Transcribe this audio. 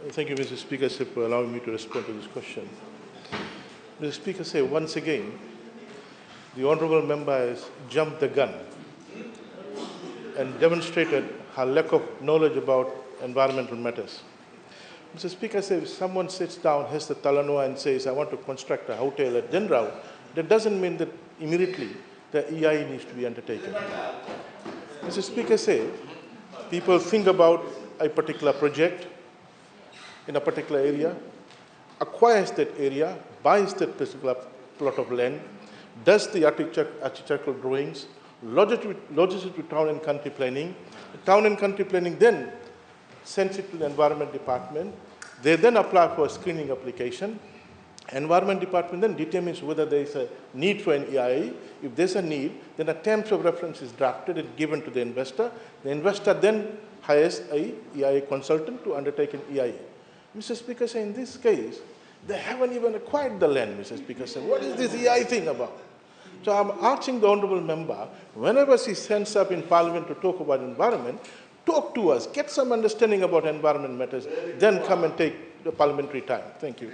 Thank you, Mr. Speaker, for allowing me to respond to this question. Mr. Speaker, once again, the honourable member has jumped the gun and demonstrated her lack of knowledge about environmental matters. Mr. Speaker, if someone sits down, has the Talanoa and says, I want to construct a hotel at Denrao, that doesn't mean that immediately the EI needs to be undertaken. Mr. Speaker, people think about a particular project in a particular area, acquires that area, buys that particular plot of land, does the architectural drawings, lodges it to town and country planning. The town and country planning then sends it to the Environment Department. They then apply for a screening application. Environment Department then determines whether there is a need for an EIA. If there's a need, then a terms of reference is drafted and given to the investor. The investor then hires a EIA consultant to undertake an EIA. Mr. Speaker, in this case, they haven't even acquired the land, Mr. Speaker. What is this EIA thing about? So I'm asking the honourable member, whenever she stands up in Parliament to talk about environment, talk to us, get some understanding about environment matters, then come and take the parliamentary time. Thank you.